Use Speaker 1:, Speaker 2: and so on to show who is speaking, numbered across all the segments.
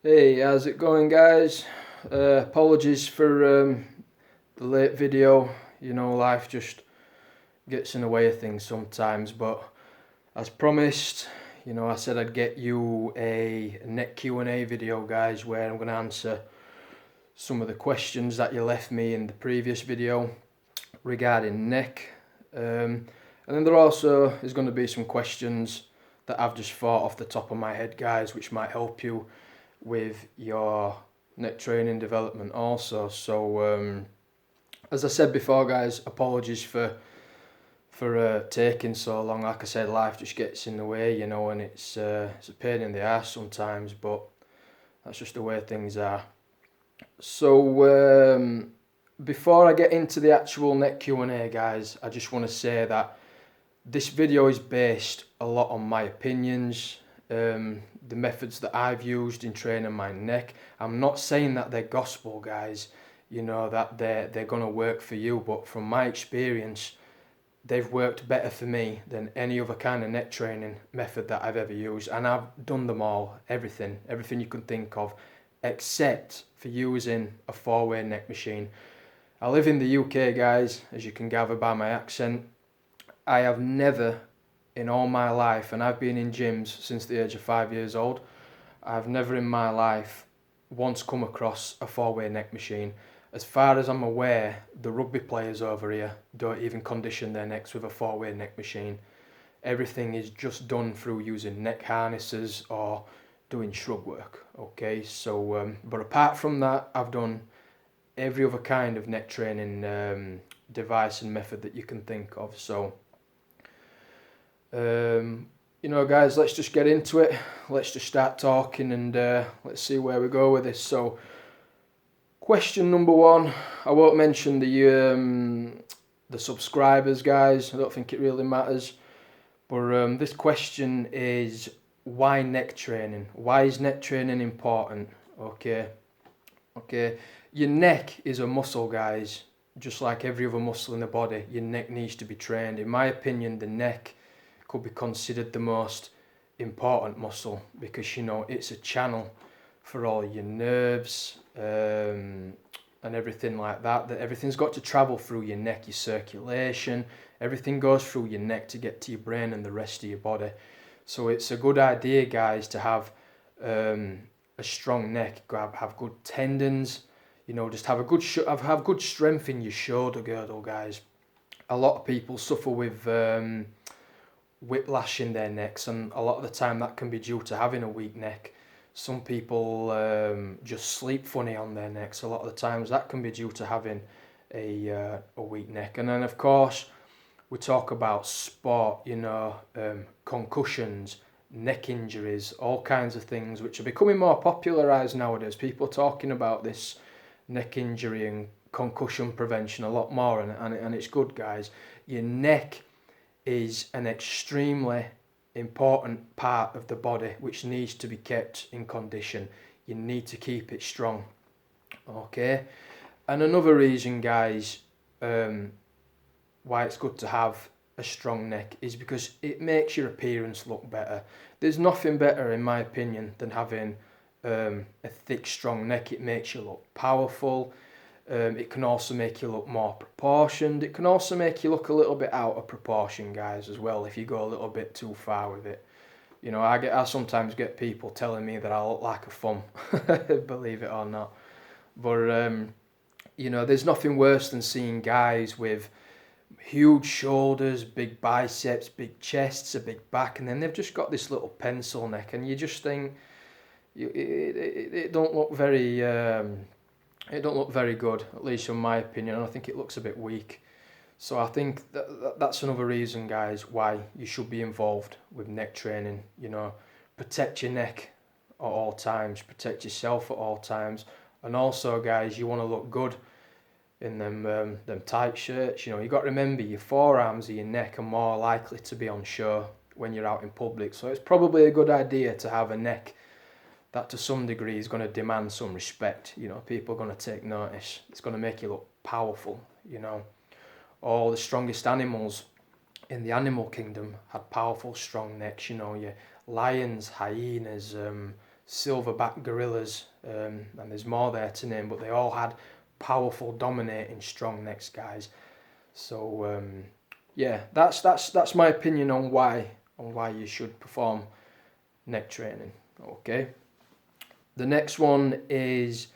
Speaker 1: Hey, how's it going, guys? Apologies for the late video. Life just gets in the way of things sometimes, but as promised, I said I'd get you a neck Q&A video, guys, where I'm going to answer some of the questions that you left me in the previous video regarding neck. And then there also is going to be some questions that I've just thought off the top of my head, guys, which might help you with your neck training development also. So as I said before, guys, apologies for taking so long. Like I said, life just gets in the way, and it's a pain in the ass sometimes, but that's just the way things are. So before I get into the actual neck Q&A, guys, I just want to say that this video is based a lot on my opinions, the methods that I've used in training my neck. I'm not saying that they're gospel, guys, that they're going to work for you, but from my experience, they've worked better for me than any other kind of neck training method that I've ever used. And I've done them all, everything you can think of, except for using a four-way neck machine. I live in the UK, guys, as you can gather by my accent. I have never in all my life, and I've been in gyms since the age of 5 years old, I've never in my life once come across a four-way neck machine. As far as I'm aware, the rugby players over here don't even condition their necks with a four-way neck machine. Everything is just done through using neck harnesses or doing shrug work. Okay, so but apart from that, I've done every other kind of neck training device and method that you can think of. So guys, let's just get into it. Let's just start talking and let's see where we go with this. So question number one, I won't mention the subscribers, guys. I don't think it really matters. But this question is, why neck training? Why is neck training important? Okay. Your neck is a muscle, guys. Just like every other muscle in the body, your neck needs to be trained. In my opinion, the neck could be considered the most important muscle because it's a channel for all your nerves and everything like that. That everything's got to travel through your neck, your circulation, everything goes through your neck to get to your brain and the rest of your body. So it's a good idea, guys, to have a strong neck, have good tendons, just have have good strength in your shoulder girdle, guys. A lot of people suffer with whiplash in their necks, and a lot of the time that can be due to having a weak neck. Some people just sleep funny on their necks. A lot of the times that can be due to having a weak neck. And then of course we talk about sport, concussions, neck injuries, all kinds of things which are becoming more popularized nowadays. People are talking about this neck injury and concussion prevention a lot more, and it's good, guys. Your neck is an extremely important part of the body which needs to be kept in condition. You need to keep it strong. Okay, and another reason, guys, why it's good to have a strong neck is because it makes your appearance look better. There's nothing better, in my opinion, than having a thick, strong neck. It makes you look powerful. It can also make you look more proportioned. It can also make you look a little bit out of proportion, guys, as well, if you go a little bit too far with it. I sometimes get people telling me that I look like a thumb, believe it or not. But there's nothing worse than seeing guys with huge shoulders, big biceps, big chests, a big back, and then they've just got this little pencil neck, and you just think it don't look very. It don't look very good, at least in my opinion, and I think it looks a bit weak. So I think that's another reason, guys, why you should be involved with neck training. Protect your neck at all times, protect yourself at all times, and also, guys, you want to look good in them tight shirts. You got to remember your forearms of your neck are more likely to be on show when you're out in public. So it's probably a good idea to have a neck that to some degree is going to demand some respect. People are going to take notice. It's going to make you look powerful. All the strongest animals in the animal kingdom had powerful, strong necks. Your lions, hyenas, silverback gorillas, and there's more there to name, but they all had powerful, dominating, strong necks, guys. So yeah, that's my opinion on why you should perform neck training. Okay. The next one is,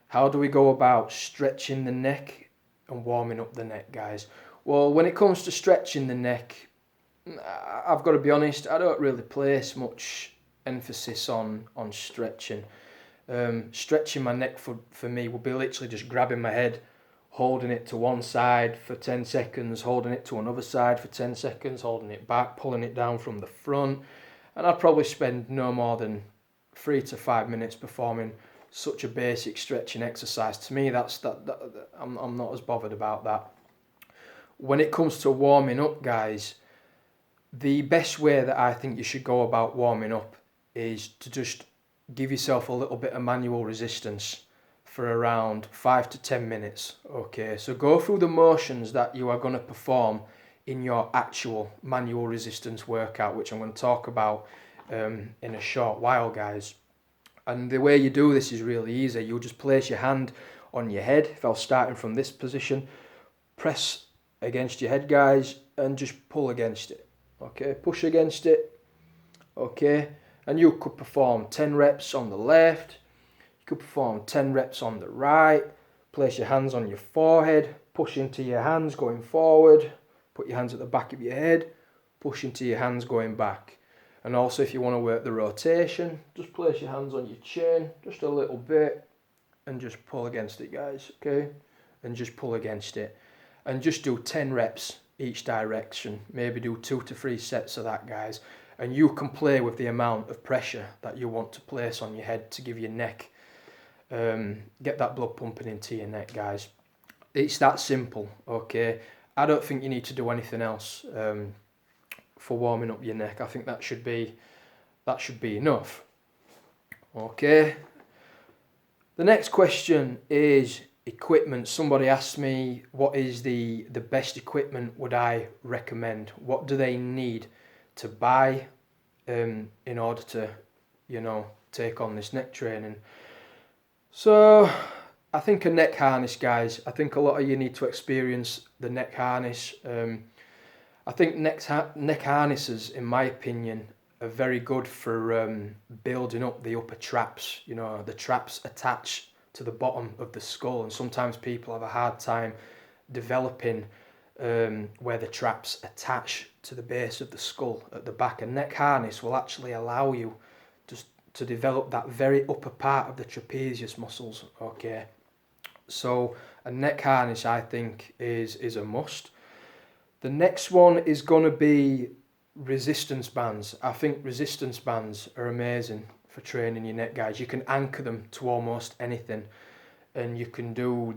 Speaker 1: how do we go about stretching the neck and warming up the neck, guys? Well, when it comes to stretching the neck, I've got to be honest, I don't really place much emphasis on stretching. Stretching my neck for me would be literally just grabbing my head, holding it to one side for 10 seconds, holding it to another side for 10 seconds, holding it back, pulling it down from the front. And I'd probably spend no more than 3 to 5 minutes performing such a basic stretching exercise. To me, I'm not as bothered about that. When it comes to warming up, guys, the best way that I think you should go about warming up is to just give yourself a little bit of manual resistance for around 5 to 10 minutes. Okay, so go through the motions that you are going to perform in your actual manual resistance workout, which I'm going to talk about in a short while, guys. And the way you do this is really easy. You'll just place your hand on your head. If I was starting from this position, press against your head, guys, and just pull against it. Okay, push against it. Okay, and you could perform 10 reps on the left. You could perform 10 reps on the right. Place your hands on your forehead, push into your hands going forward. Put your hands at the back of your head, push into your hands going back. And also, if you want to work the rotation, just place your hands on your chin just a little bit and just pull against it, guys, okay? And just pull against it. And just do 10 reps each direction. Maybe do 2 to 3 sets of that, guys. And you can play with the amount of pressure that you want to place on your head to give your neck, get that blood pumping into your neck, guys. It's that simple, okay? I don't think you need to do anything else for warming up your neck. I think that should be enough. Okay. The next question is equipment. Somebody asked me, what is the best equipment would I recommend? What do they need to buy in order to, take on this neck training? So I think a neck harness, guys. I think a lot of you need to experience the neck harness. I think neck harnesses, in my opinion, are very good for building up the upper traps. The traps attach to the bottom of the skull, and sometimes people have a hard time developing where the traps attach to the base of the skull at the back. A neck harness will actually allow you just to develop that very upper part of the trapezius muscles. Okay, so a neck harness, I think, is a must. The next one is going to be resistance bands. I think resistance bands are amazing for training your neck, guys. You can anchor them to almost anything, and you can do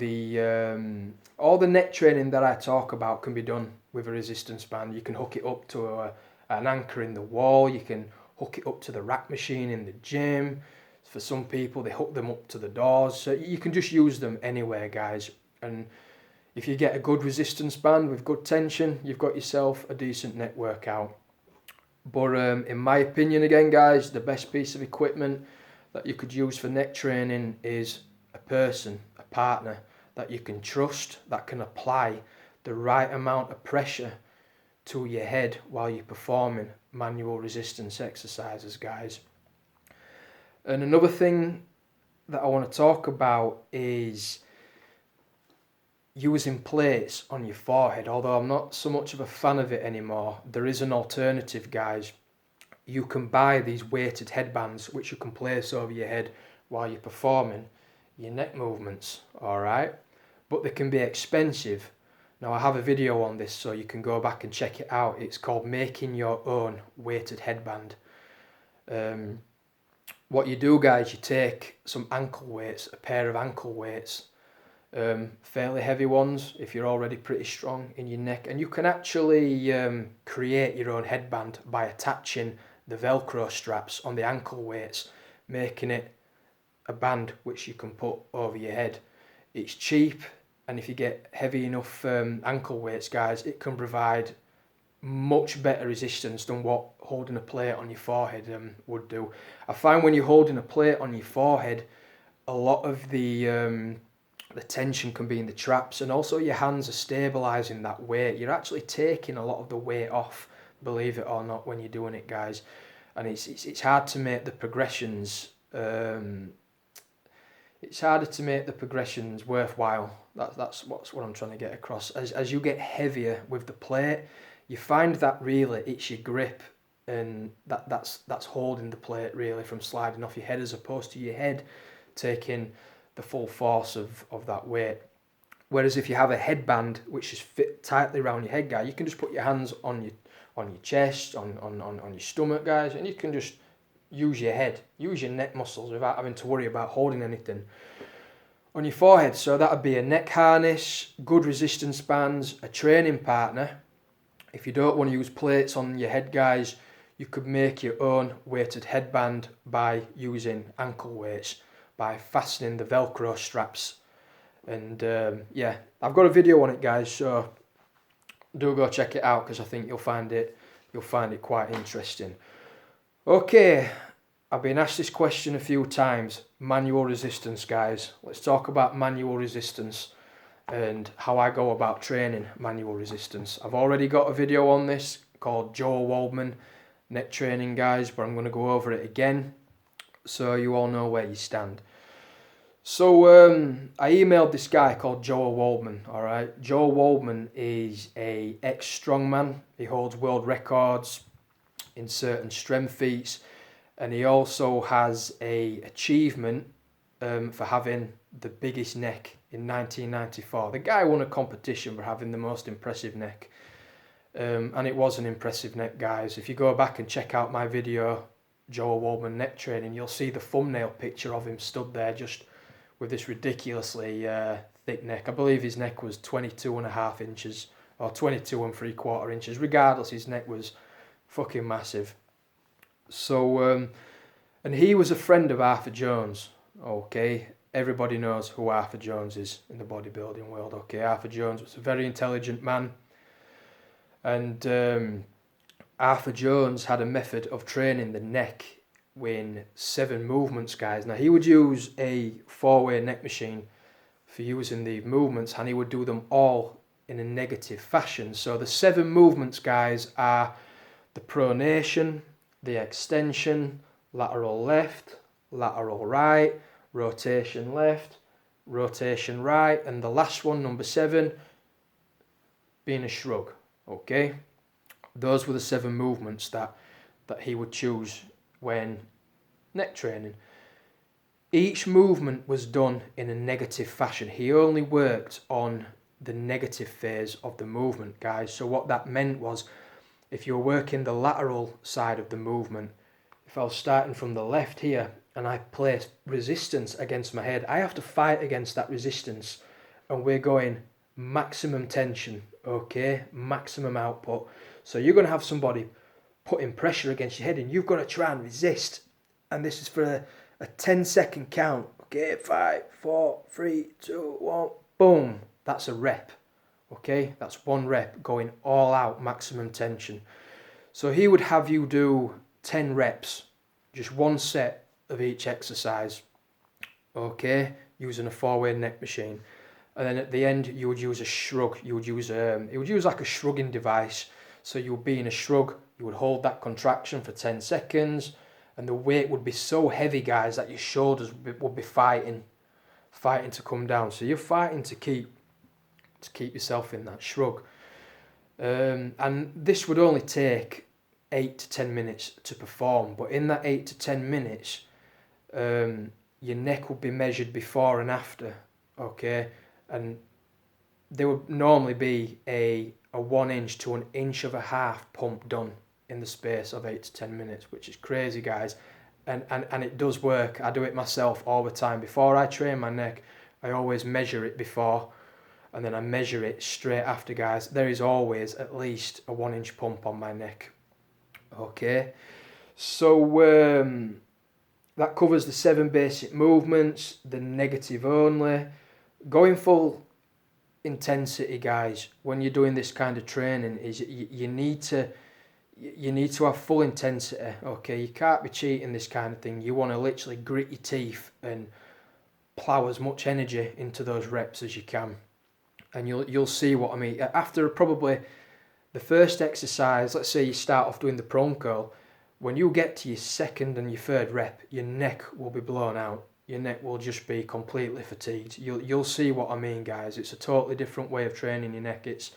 Speaker 1: all the neck training that I talk about can be done with a resistance band. You can hook it up to an anchor in the wall. You can hook it up to the rack machine in the gym. For some people, they hook them up to the doors. So you can just use them anywhere, guys. And if you get a good resistance band with good tension, you've got yourself a decent neck workout. But in my opinion, again, guys, the best piece of equipment that you could use for neck training is a person, a partner that you can trust, that can apply the right amount of pressure to your head while you're performing manual resistance exercises, guys. And another thing that I want to talk about is using plates on your forehead. Although I'm not so much of a fan of it anymore, there is an alternative, guys. You can buy these weighted headbands which you can place over your head while you're performing your neck movements, alright? But they can be expensive. Now, I have a video on this, so you can go back and check it out. It's called Making Your Own Weighted Headband. What you do, guys, you take some ankle weights, a pair of ankle weights, fairly heavy ones if you're already pretty strong in your neck, and you can actually create your own headband by attaching the Velcro straps on the ankle weights, making it a band which you can put over your head. It's cheap, and if you get heavy enough ankle weights, guys, it can provide much better resistance than what holding a plate on your forehead would do. I find when you're holding a plate on your forehead, a lot of the tension can be in the traps, and also your hands are stabilizing that weight. You're actually taking a lot of the weight off, believe it or not, when you're doing it, guys. And it's hard to make the progressions. It's harder to make the progressions worthwhile. That's what I'm trying to get across. As you get heavier with the plate, you find that really it's your grip, and that's holding the plate really from sliding off your head, as opposed to your head taking the full force of that weight. Whereas if you have a headband which is fit tightly around your head, guys, you can just put your hands on your chest, on your stomach, guys, and you can just use your head, use your neck muscles without having to worry about holding anything on your forehead. So that would be a neck harness, good resistance bands, a training partner. If you don't want to use plates on your head, guys, you could make your own weighted headband by using ankle weights, by fastening the Velcro straps. And yeah, I've got a video on it, guys, so do go check it out, because I think you'll find it quite interesting. Okay, I've been asked this question a few times. Manual resistance, guys. Let's talk about manual resistance and how I go about training manual resistance. I've already got a video on this called Joe Waldman neck training, guys, but I'm going to go over it again so you all know where you stand. So I emailed this guy called Joe Waldman, alright? Joe Waldman is a ex-strongman. He holds world records in certain strength feats, and he also has a achievement for having the biggest neck in 1994. The guy won a competition for having the most impressive neck, and it was an impressive neck, guys. If you go back and check out my video, Joe Waldman neck training, you'll see the thumbnail picture of him stood there just with this ridiculously thick neck. I believe his neck was 22.5 inches or 22.75 inches. Regardless, his neck was fucking massive. So, and he was a friend of Arthur Jones. Okay, everybody knows who Arthur Jones is in the bodybuilding world. Okay, Arthur Jones was a very intelligent man, and Arthur Jones had a method of training the neck in 7 movements, guys. Now, he would use a 4-way neck machine for using the movements, and he would do them all in a negative fashion. So the 7 movements, guys, are the pronation, the extension, lateral left, lateral right, rotation left, rotation right, and the last one, number 7, being a shrug. Okay, those were the 7 movements that he would choose when neck training. Each movement was done in a negative fashion. He only worked on the negative phase of the movement, guys. So what that meant was, if you're working the lateral side of the movement, if I was starting from the left here and I place resistance against my head, I have to fight against that resistance, and we're going maximum tension, okay, maximum output. So you're going to have somebody putting pressure against your head, and you've got to try and resist. And this is for a 10-second count. Okay, 5, 4, 3, 2, 1, boom. That's a rep. Okay, that's 1 rep going all out, maximum tension. So he would have you do 10 reps, just 1 set of each exercise. Okay, using a 4-way neck machine. And then at the end, you would use a shrug. He would use like a shrugging device. So you would be in a shrug. You would hold that contraction for 10 seconds, and the weight would be so heavy, guys, that your shoulders would be fighting to come down. So you're fighting to keep yourself in that shrug. And this would only take 8 to 10 minutes to perform. But in that 8 to 10 minutes, your neck would be measured before and after. Okay, and there would normally be a 1 inch to 1.5 inches pump done in the space of 8 to 10 minutes, which is crazy, guys. And it does work. I do it myself all the time. Before I train my neck, I always measure it before, and then I measure it straight after, guys. There is always at least a 1 inch pump on my neck. Okay, so that covers the 7 basic movements, the negative only. Going full intensity, guys, when you're doing this kind of training, is you need to have full intensity. Okay, you can't be cheating this kind of thing. You want to literally grit your teeth and plow as much energy into those reps as you can, and you'll see what I mean. After probably the first exercise, let's say you start off doing the prone curl, when you get to your second and your third rep, your neck will be blown out. Your neck will just be completely fatigued. You'll see what I mean, guys. It's a totally different way of training your neck. It's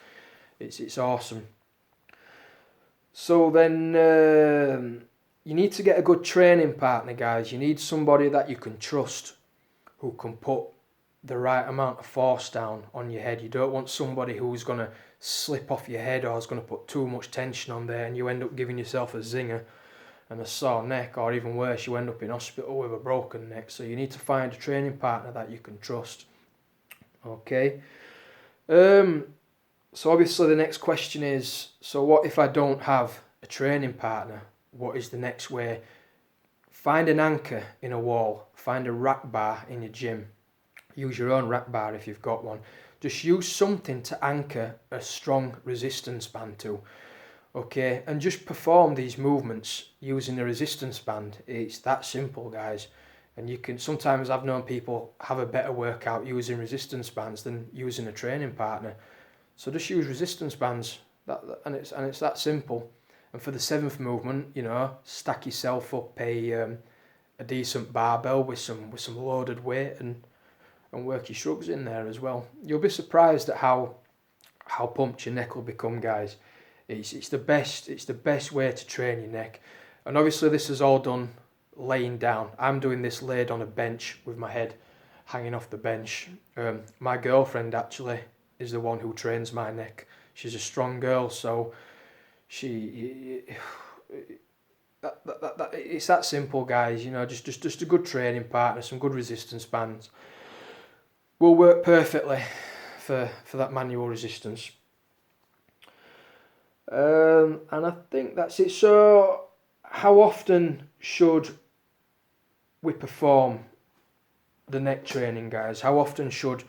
Speaker 1: awesome. So then you need to get a good training partner, guys. You need somebody that you can trust, who can put the right amount of force down on your head. You don't want somebody who's going to slip off your head or is going to put too much tension on there and you end up giving yourself a zinger and a sore neck, or even worse, you end up in hospital with a broken neck. So you need to find a training partner that you can trust. Okay. So obviously the next question is, so what if I don't have a training partner? What is the next way? Find an anchor in a wall. Find a rack bar in your gym. Use your own rack bar if you've got one. Just use something to anchor a strong resistance band to. Okay, and just perform these movements using a resistance band. It's that simple, guys. And you can, sometimes I've known people have a better workout using resistance bands than using a training partner. So just use resistance bands, and it's that simple. And for the 7th movement, you know, stack yourself up a decent barbell with some loaded weight and work your shrugs in there as well. You'll be surprised at how pumped your neck will become, guys. It's the best way to train your neck. And obviously this is all done laying down. I'm doing this laid on a bench with my head hanging off the bench. My girlfriend actually is the one who trains my neck. She's a strong girl, so it's that simple, guys. You know, just a good training partner, some good resistance bands will work perfectly for that manual resistance. And I think that's it. So how often should we perform the neck training, guys? How often should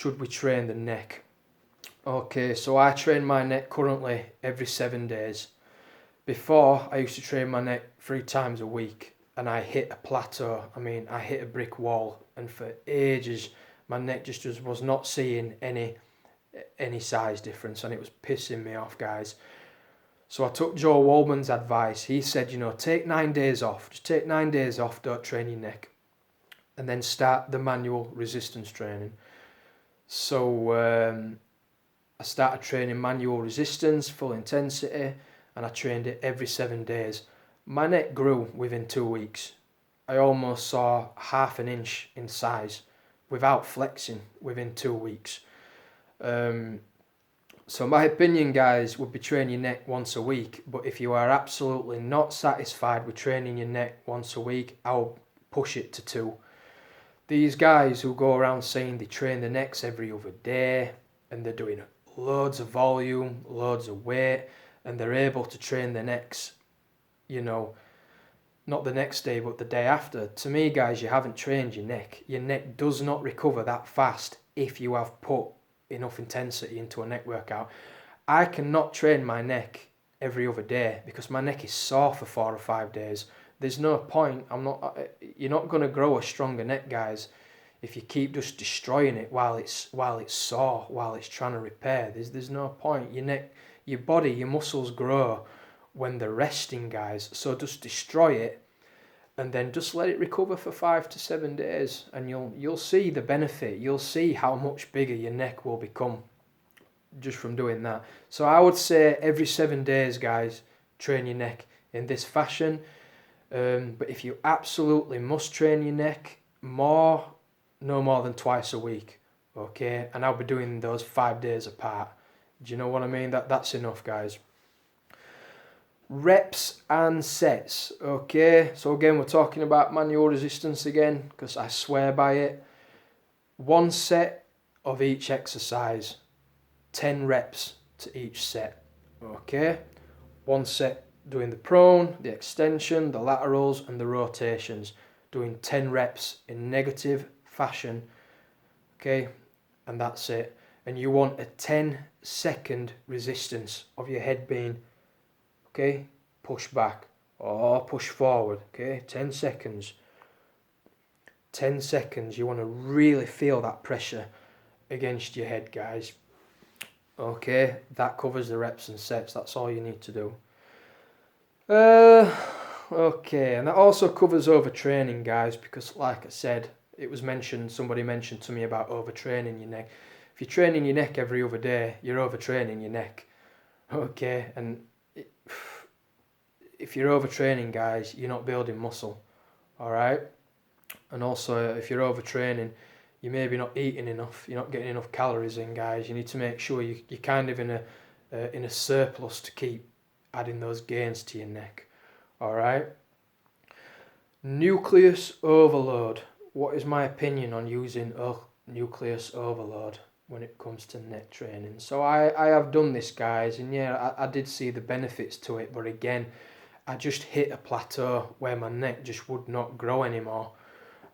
Speaker 1: we train the neck? Okay, so I train my neck currently every 7 days. Before, I used to train my neck 3 times a week, and I hit a plateau. I mean, I hit a brick wall, and for ages my neck just was not seeing any size difference, and it was pissing me off, guys. So I took Joe Waldman's advice. He said, you know, take 9 days off. Just take 9 days off, don't train your neck, and then start the manual resistance training. So I started training manual resistance, full intensity, and I trained it every 7 days. My neck grew within 2 weeks. I almost saw half an inch in size without flexing within 2 weeks. So my opinion, guys, would be train your neck once a week. But if you are absolutely not satisfied with training your neck once a week, I'll push it to 2. These guys who go around saying they train their necks every other day and they're doing loads of volume, loads of weight, and they're able to train their necks, you know, not the next day but the day after. To me, guys, you haven't trained your neck. Your neck does not recover that fast if you have put enough intensity into a neck workout. I cannot train my neck every other day because my neck is sore for 4 or 5 days. There's no point. You're not going to grow a stronger neck, guys, if you keep just destroying it while it's sore, while it's trying to repair. There's no point. Your neck, your body, your muscles grow when they're resting, guys. So just destroy it and then just let it recover for 5 to 7 days, and you'll see the benefit. You'll see how much bigger your neck will become just from doing that. So I would say every 7 days, guys, train your neck in this fashion. But if you absolutely must train your neck, no more than twice a week, okay? And I'll be doing those 5 days apart. Do you know what I mean? That's enough, guys. Reps and sets, okay? So again, we're talking about manual resistance again, because I swear by it. 1 set of each exercise, 10 reps to each set, okay? 1 set doing the prone, the extension, the laterals, and the rotations, doing 10 reps in negative fashion, okay? And that's it. and you want a 10-second resistance of your head being, okay, push back or push forward, okay, 10 seconds. 10 seconds, you want to really feel that pressure against your head, guys. Okay, that covers the reps and sets. That's all you need to do. Okay, and that also covers overtraining, guys, because like I said, it was mentioned, somebody mentioned to me about overtraining your neck. If you're training your neck every other day, you're overtraining your neck. Okay, and if you're overtraining, guys, you're not building muscle. All right, and also if you're overtraining, you're maybe not eating enough. You're not getting enough calories in, guys. You need to make sure you're kind of in a surplus to keep adding those gains to your neck. All right. Nucleus overload. What is my opinion on using nucleus overload when it comes to neck training? So I have done this, guys, and yeah, I did see the benefits to it, but again, I just hit a plateau where my neck just would not grow anymore.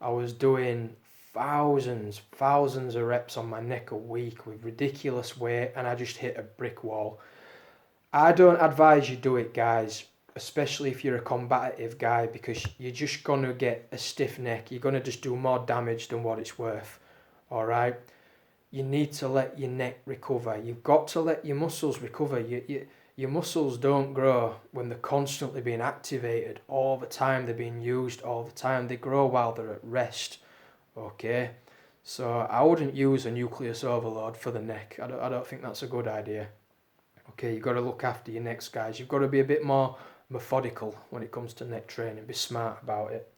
Speaker 1: I was doing thousands of reps on my neck a week with ridiculous weight, and I just hit a brick wall. I don't advise you do it, guys, especially if you're a combative guy, because you're just going to get a stiff neck. You're going to just do more damage than what it's worth. All right? You need to let your neck recover. You've got to let your muscles recover. Your muscles don't grow when they're constantly being activated all the time. They're being used all the time. They grow while they're at rest. Okay? So I wouldn't use a nucleus overload for the neck. I don't think that's a good idea. Okay, you've got to look after your necks, guys. You've got to be a bit more methodical when it comes to neck training. Be smart about it.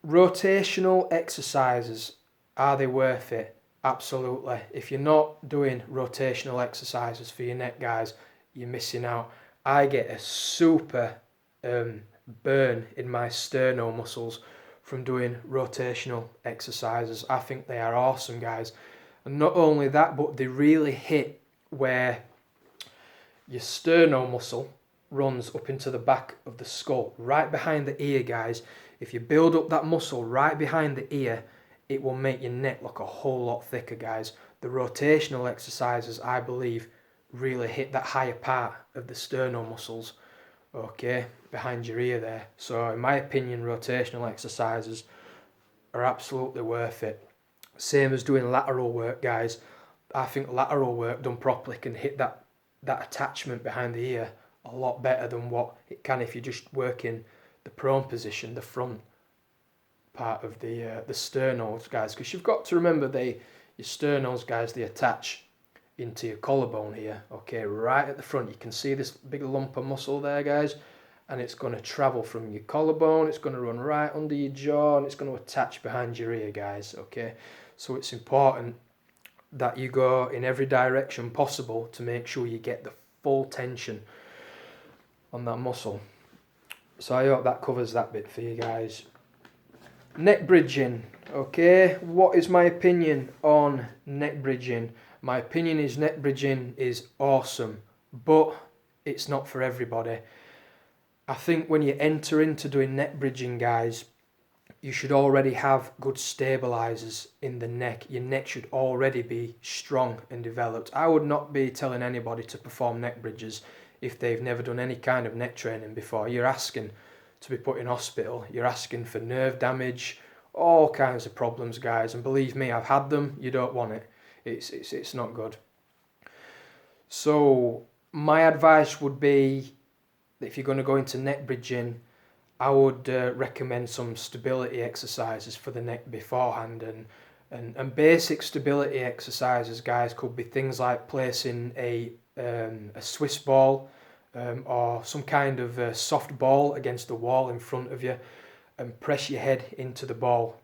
Speaker 1: Rotational exercises, are they worth it? Absolutely. If you're not doing rotational exercises for your neck, guys, you're missing out. I get a super burn in my sternal muscles from doing rotational exercises. I think they are awesome, guys. And not only that, but they really hit where your sternal muscle runs up into the back of the skull, right behind the ear, guys. If you build up that muscle right behind the ear, it will make your neck look a whole lot thicker, guys. The rotational exercises, I believe, really hit that higher part of the sternal muscles, okay, behind your ear there. So in my opinion, rotational exercises are absolutely worth it. Same as doing lateral work, guys. I think lateral work done properly can hit that attachment behind the ear a lot better than what it can if you're just working the prone position, the front part of the sternals, guys. Because you've got to remember your sternals, guys, they attach into your collarbone here, okay, right at the front. You can see this big lump of muscle there, guys, and it's going to travel from your collarbone, it's going to run right under your jaw, and it's going to attach behind your ear, guys, okay. So it's important that you go in every direction possible to make sure you get the full tension on that muscle. So I hope that covers that bit for you guys. Neck bridging, okay. What is my opinion on neck bridging? My opinion is neck bridging is awesome, but it's not for everybody. I think when you enter into doing neck bridging, guys, you should already have good stabilizers in the neck. Your neck should already be strong and developed. I would not be telling anybody to perform neck bridges if they've never done any kind of neck training before. You're asking to be put in hospital. You're asking for nerve damage, all kinds of problems, guys. And believe me, I've had them. You don't want it. It's not good. So my advice would be that if you're going to go into neck bridging, I would recommend some stability exercises for the neck beforehand, and basic stability exercises, guys, could be things like placing a Swiss ball or some kind of soft ball against the wall in front of you, and press your head into the ball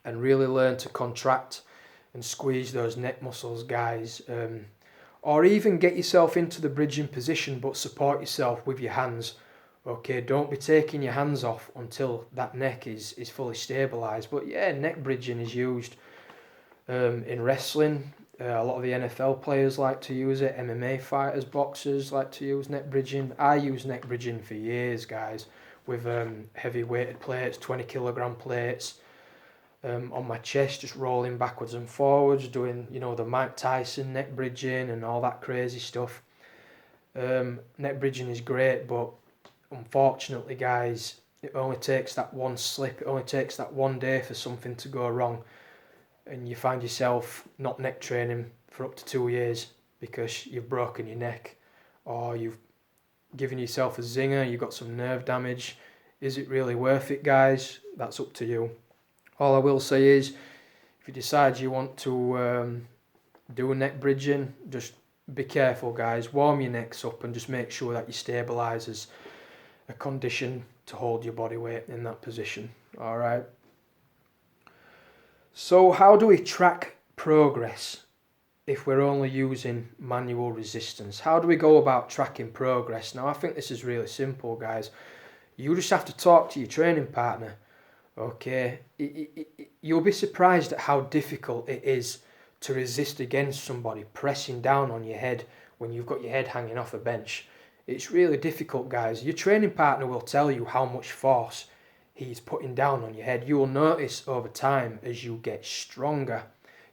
Speaker 1: and really learn to contract and squeeze those neck muscles, guys. Or even get yourself into the bridging position, but support yourself with your hands. Okay, don't be taking your hands off until that neck is fully stabilised. But yeah, neck bridging is used in wrestling. A lot of the NFL players like to use it. MMA fighters, boxers like to use neck bridging. I use neck bridging for years, guys, with heavy weighted plates, 20 kilogram plates. on my chest, just rolling backwards and forwards, doing, you know, the Mike Tyson neck bridging and all that crazy stuff. Neck bridging is great, but unfortunately, guys, it only takes that one slip, it only takes that one day for something to go wrong, and you find yourself not neck training for up to 2 years because you've broken your neck, or you've given yourself a zinger, you've got some nerve damage. Is it really worth it, guys? That's up to you. All I will say is, if you decide you want to do neck bridging, just be careful, guys. Warm your necks up and just make sure that your stabilizer's a condition to hold your body weight in that position. All right. So how do we track progress if we're only using manual resistance? How do we go about tracking progress? Now, I think this is really simple, guys. You just have to talk to your training partner. Okay, you'll be surprised at how difficult it is to resist against somebody pressing down on your head when you've got your head hanging off a bench. It's really difficult, guys. Your training partner will tell you how much force he's putting down on your head. You will notice over time, as you get stronger,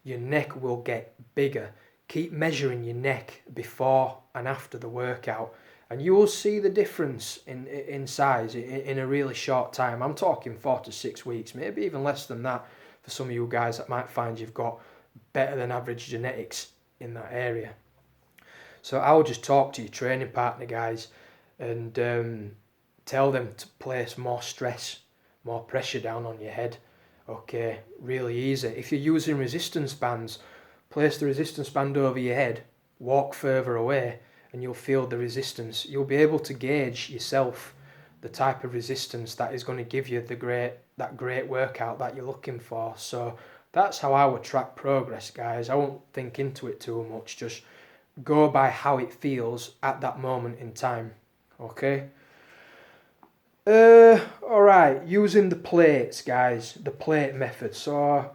Speaker 1: your neck will get bigger. Keep measuring your neck before and after the workout, and you will see the difference in size in a really short time. I'm talking 4 to 6 weeks, maybe even less than that for some of you guys that might find you've got better than average genetics in that area. So I would just talk to your training partner, guys, and tell them to place more stress, more pressure down on your head. Okay, really easy. If you're using resistance bands, place the resistance band over your head, walk further away, and you'll feel the resistance. You'll be able to gauge yourself the type of resistance that is going to give you that great workout that you're looking for. So that's how I would track progress, guys. I won't think into it too much. Just go by how it feels at that moment in time. Okay. All right. Using the plates, guys. The plate method. So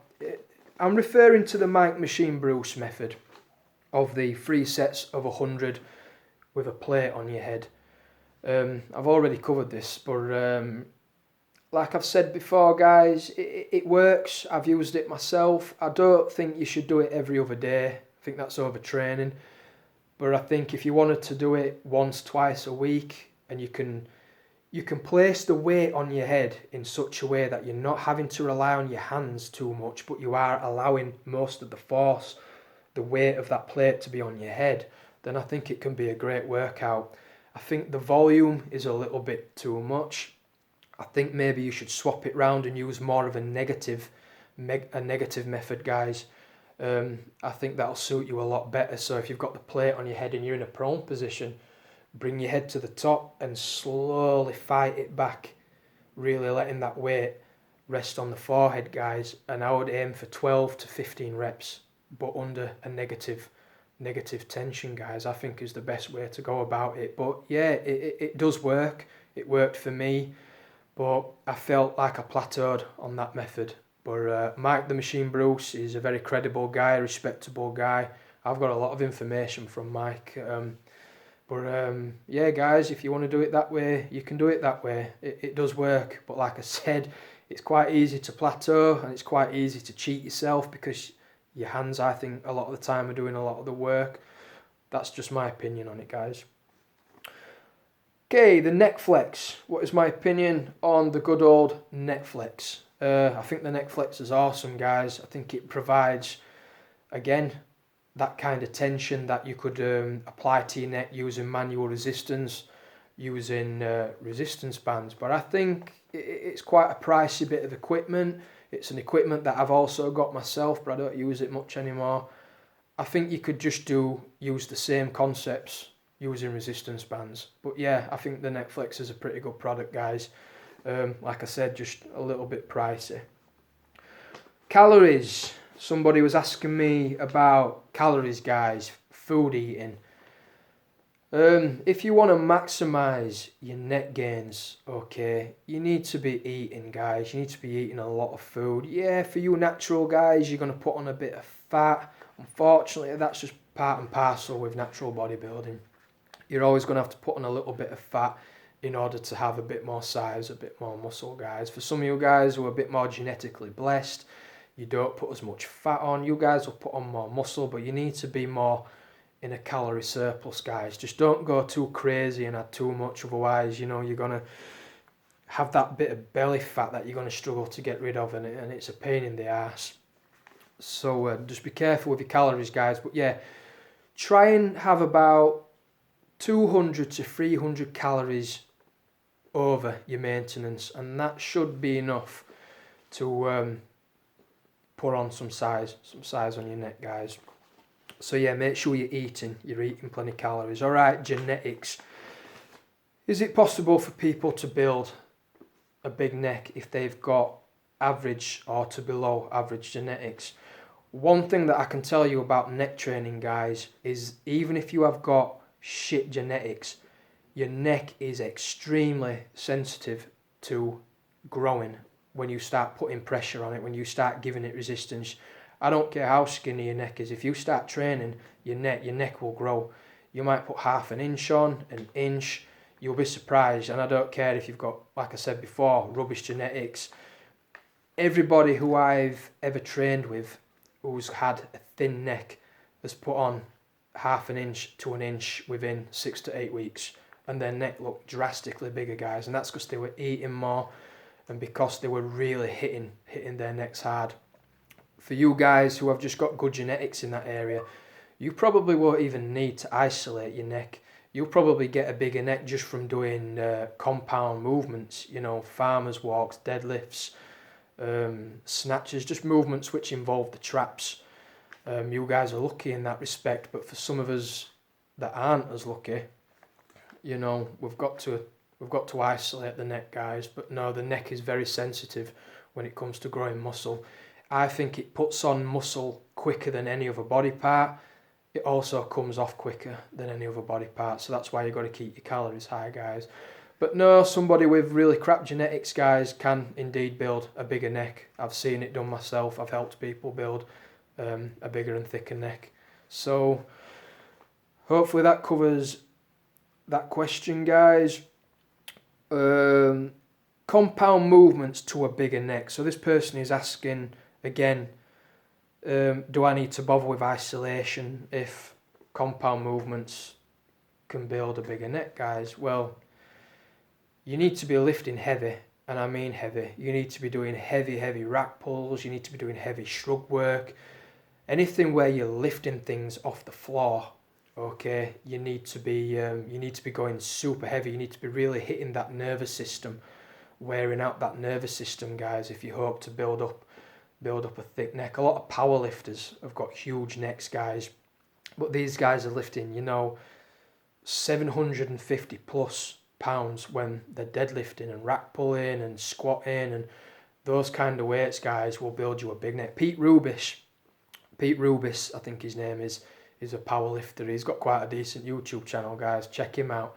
Speaker 1: I'm referring to the Mike Machine Bruce method of the 3 sets of 100 with a plate on your head. I've already covered this, but like I've said before, guys, it works. I've used it myself. I don't think you should do it every other day. I think that's overtraining. But I think if you wanted to do it once, twice a week, and you can place the weight on your head in such a way that you're not having to rely on your hands too much, but you are allowing most of the force, the weight of that plate to be on your head, then I think it can be a great workout. I think the volume is a little bit too much. I think maybe you should swap it round and use more of a negative method, guys. I think that'll suit you a lot better. So if you've got the plate on your head and you're in a prone position, bring your head to the top and slowly fight it back, really letting that weight rest on the forehead, guys. And I would aim for 12 to 15 reps, but under a negative tension, guys. I think is the best way to go about it. But yeah, it does work. It worked for me, but I felt like I plateaued on that method. But Mike the Machine Bruce is a very credible guy, respectable guy. I've got a lot of information from Mike. Yeah, guys, if you want to do it that way, you can do it that way. It does work. But like I said, it's quite easy to plateau and it's quite easy to cheat yourself because your hands, I think, a lot of the time are doing a lot of the work. That's just my opinion on it, guys. Okay, the neck flex. What is my opinion on the good old neck flex? I think the neck flex is awesome, guys. I think it provides, again, that kind of tension that you could apply to your neck using manual resistance, using resistance bands. But I think it's quite a pricey bit of equipment. It's an equipment that I've also got myself, but I don't use it much anymore. I think you could just use the same concepts using resistance bands. But yeah, I think the neck flex is a pretty good product, guys. Like I said, just a little bit pricey. Calories. Somebody was asking me about calories, guys, food eating. If you want to maximize your net gains, okay, you need to be eating, guys. You need to be eating a lot of food. Yeah, for you natural guys, you're going to put on a bit of fat. Unfortunately, that's just part and parcel with natural bodybuilding. You're always going to have to put on a little bit of fat in order to have a bit more size, a bit more muscle, guys. For some of you guys who are a bit more genetically blessed, you don't put as much fat on. You guys will put on more muscle, but you need to be more in a calorie surplus, guys. Just don't go too crazy and add too much, otherwise, you know, you're going to have that bit of belly fat that you're going to struggle to get rid of, and it's a pain in the ass. So just be careful with your calories, guys. But yeah, try and have about 200 to 300 calories over your maintenance, and that should be enough to put on some size on your neck, guys. So yeah, make sure you're eating plenty of calories. All right, genetics. Is it possible for people to build a big neck if they've got average or to below average genetics? One thing that I can tell you about neck training, guys, is even if you have got shit genetics, your neck is extremely sensitive to growing when you start putting pressure on it, when you start giving it resistance. I don't care how skinny your neck is. If you start training your neck will grow. You might put half an inch on, an inch. You'll be surprised. And I don't care if you've got, like I said before, rubbish genetics. Everybody who I've ever trained with who's had a thin neck has put on half an inch to an inch within 6 to 8 weeks, and their neck looked drastically bigger, guys. And that's because they were eating more and because they were really hitting their necks hard. For you guys who have just got good genetics in that area, you probably won't even need to isolate your neck. You'll probably get a bigger neck just from doing compound movements, you know, farmers walks, deadlifts, snatches, just movements which involve the traps. You guys are lucky in that respect, but for some of us that aren't as lucky, you know, we've got to isolate the neck, guys. But no, the neck is very sensitive when it comes to growing muscle. I think it puts on muscle quicker than any other body part. It also comes off quicker than any other body part, so that's why you've got to keep your calories high, guys. But no, somebody with really crap genetics, guys, can indeed build a bigger neck. I've seen it done myself. I've helped people build a bigger and thicker neck. So hopefully that covers that question, guys. Compound movements to a bigger neck. So this person is asking again, do I need to bother with isolation if compound movements can build a bigger neck, guys? Well, you need to be lifting heavy, and I mean heavy. You need to be doing heavy rack pulls. You need to be doing heavy shrug work. Anything where you're lifting things off the floor, okay? You need to be going super heavy. You need to be really hitting that nervous system, wearing out that nervous system, guys, if you hope to build up a thick neck. A lot of power lifters have got huge necks, guys, but these guys are lifting, you know, 750 plus pounds when they're deadlifting and rack pulling and squatting, and those kind of weights, guys, will build you a big neck. Pete Rubis, I think his name is a power lifter. He's got quite a decent YouTube channel, guys. Check him out.